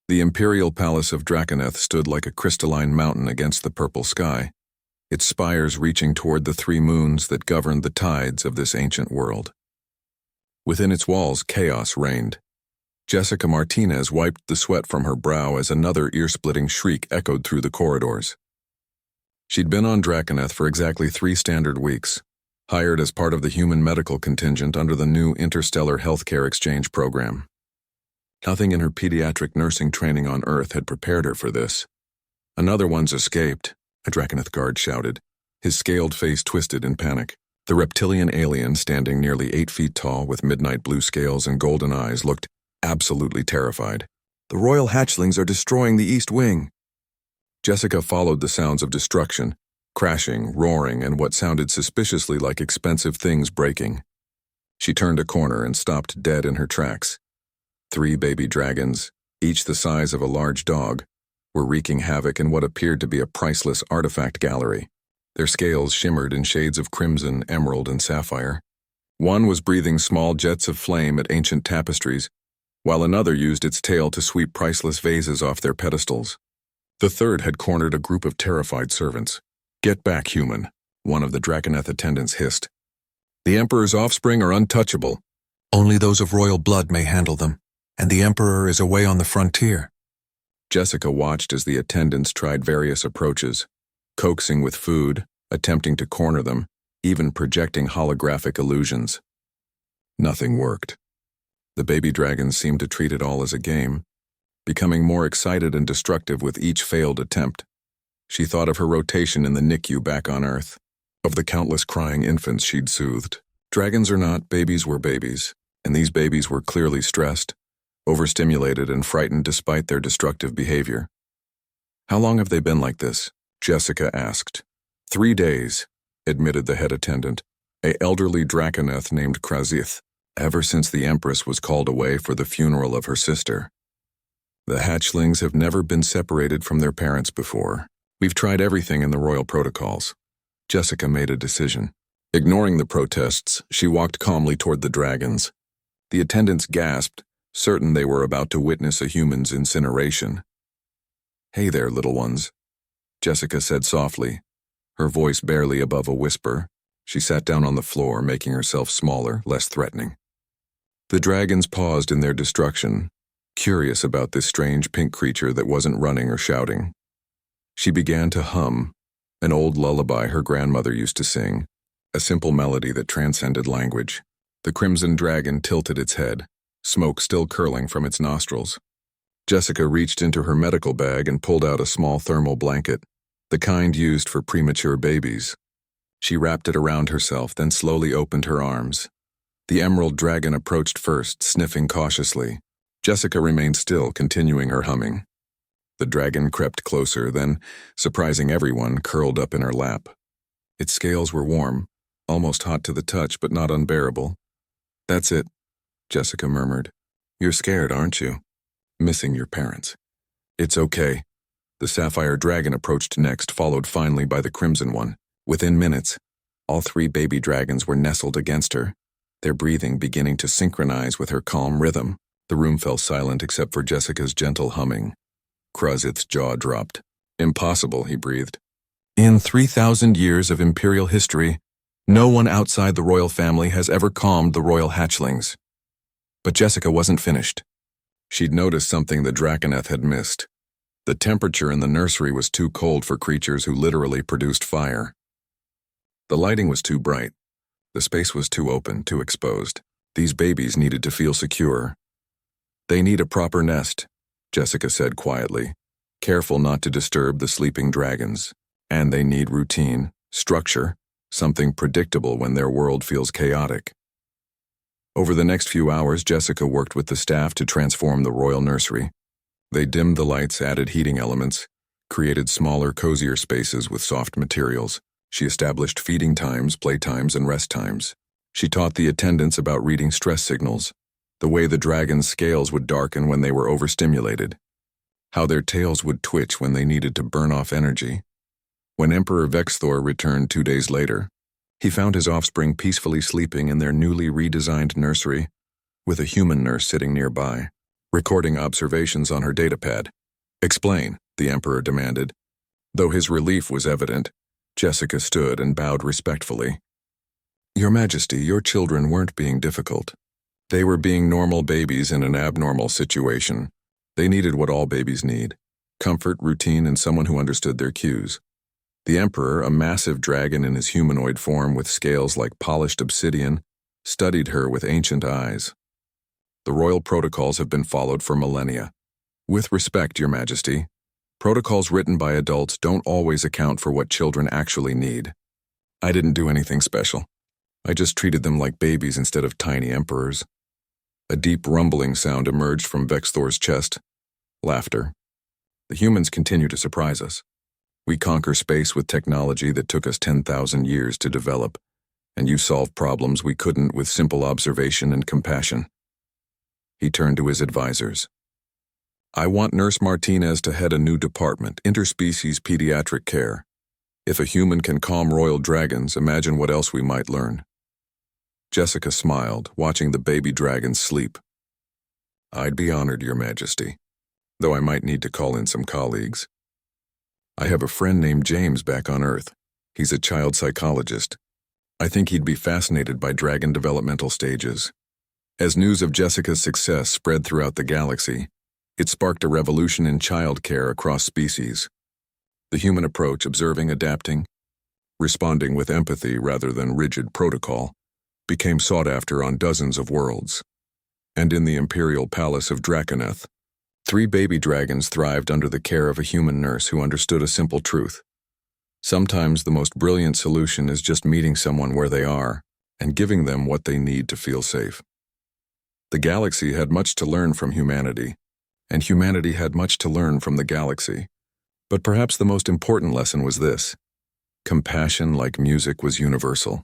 The imperial palace of Draconeth stood like a crystalline mountain against the purple sky, its spires reaching toward the 3 moons that governed the tides of this ancient world. Within its walls, chaos reigned. Jessica Martinez wiped the sweat from her brow as another ear-splitting shriek echoed through the corridors. She'd been on Draconeth for exactly 3 standard weeks, hired as part of the human medical contingent under the new Interstellar Healthcare Exchange program. Nothing in her pediatric nursing training on Earth had prepared her for this. "Another one's escaped," a Draconeth guard shouted, his scaled face twisted in panic. The reptilian alien, standing nearly 8 feet tall with midnight blue scales and golden eyes, looked absolutely terrified. "The royal hatchlings are destroying the East Wing." Jessica followed the sounds of destruction, crashing, roaring, and what sounded suspiciously like expensive things breaking. She turned a corner and stopped dead in her tracks. 3 baby dragons, each the size of a large dog, were wreaking havoc in what appeared to be a priceless artifact gallery. Their scales shimmered in shades of crimson, emerald, and sapphire. One was breathing small jets of flame at ancient tapestries, while another used its tail to sweep priceless vases off their pedestals. The third had cornered a group of terrified servants. "Get back, human," one of the Draconeth attendants hissed. "The Emperor's offspring are untouchable. Only those of royal blood may handle them, and the Emperor is away on the frontier." Jessica watched as the attendants tried various approaches, coaxing with food, attempting to corner them, even projecting holographic illusions. Nothing worked. The baby dragons seemed to treat it all as a game, becoming more excited and destructive with each failed attempt. She thought of her rotation in the NICU back on Earth, of the countless crying infants she'd soothed. Dragons or not, babies were babies, and these babies were clearly stressed, overstimulated, and frightened despite their destructive behavior. "How long have they been like this?" Jessica asked. 3 days, admitted the head attendant, a elderly Draconeth named Krazith, ever since the Empress was called away for the funeral of her sister. "The hatchlings have never been separated from their parents before. We've tried everything in the royal protocols." Jessica made a decision. Ignoring the protests, she walked calmly toward the dragons. The attendants gasped, certain they were about to witness a human's incineration. "Hey there, little ones," Jessica said softly, her voice barely above a whisper. She sat down on the floor, making herself smaller, less threatening. The dragons paused in their destruction, curious about this strange pink creature that wasn't running or shouting. She began to hum, an old lullaby her grandmother used to sing, a simple melody that transcended language. The crimson dragon tilted its head, smoke still curling from its nostrils. Jessica reached into her medical bag and pulled out a small thermal blanket, the kind used for premature babies. She wrapped it around herself, then slowly opened her arms. The emerald dragon approached first, sniffing cautiously. Jessica remained still, continuing her humming. The dragon crept closer, then, surprising everyone, curled up in her lap. Its scales were warm, almost hot to the touch, but not unbearable. "That's it," Jessica murmured. "You're scared, aren't you? Missing your parents." "It's okay." The sapphire dragon approached next, followed finally by the crimson one. Within minutes, all 3 baby dragons were nestled against her, their breathing beginning to synchronize with her calm rhythm. The room fell silent except for Jessica's gentle humming. Krazith's jaw dropped. "Impossible," he breathed. "In 3,000 years of imperial history, no one outside the royal family has ever calmed the royal hatchlings." But Jessica wasn't finished. She'd noticed something the Draconeth had missed. The temperature in the nursery was too cold for creatures who literally produced fire. The lighting was too bright. The space was too open, too exposed. These babies needed to feel secure. "They need a proper nest," Jessica said quietly, careful not to disturb the sleeping dragons. "And they need routine, structure, something predictable when their world feels chaotic." Over the next few hours, Jessica worked with the staff to transform the royal nursery. They dimmed the lights, added heating elements, created smaller, cozier spaces with soft materials. She established feeding times, playtimes, and rest times. She taught the attendants about reading stress signals, the way the dragon's scales would darken when they were overstimulated, how their tails would twitch when they needed to burn off energy. When Emperor Vexthor returned 2 days later, he found his offspring peacefully sleeping in their newly redesigned nursery, with a human nurse sitting nearby. recording observations on her datapad. "Explain," the Emperor demanded. Though his relief was evident, Jessica stood and bowed respectfully. "Your Majesty, your children weren't being difficult. They were being normal babies in an abnormal situation. They needed what all babies need: comfort, routine, and someone who understood their cues." The Emperor, a massive dragon in his humanoid form with scales like polished obsidian, studied her with ancient eyes. "The royal protocols have been followed for millennia. With respect, Your Majesty, protocols written by adults don't always account for what children actually need. I didn't do anything special. I just treated them like babies instead of tiny emperors." A deep rumbling sound emerged from Vexthor's chest. Laughter. "The humans continue to surprise us. We conquer space with technology that took us 10,000 years to develop, and you solve problems we couldn't with simple observation and compassion." He turned to his advisors. "I want Nurse Martinez to head a new department, interspecies pediatric care. If a human can calm royal dragons, imagine what else we might learn." Jessica smiled, watching the baby dragons sleep. "I'd be honored, Your Majesty, though I might need to call in some colleagues. I have a friend named James back on Earth. He's a child psychologist. I think he'd be fascinated by dragon developmental stages." As news of Jessica's success spread throughout the galaxy, it sparked a revolution in child care across species. The human approach, observing, adapting, responding with empathy rather than rigid protocol, became sought after on dozens of worlds. And in the Imperial Palace of Draconeth, 3 baby dragons thrived under the care of a human nurse who understood a simple truth. Sometimes the most brilliant solution is just meeting someone where they are and giving them what they need to feel safe. The galaxy had much to learn from humanity, and humanity had much to learn from the galaxy. But perhaps the most important lesson was this: compassion, like music, was universal.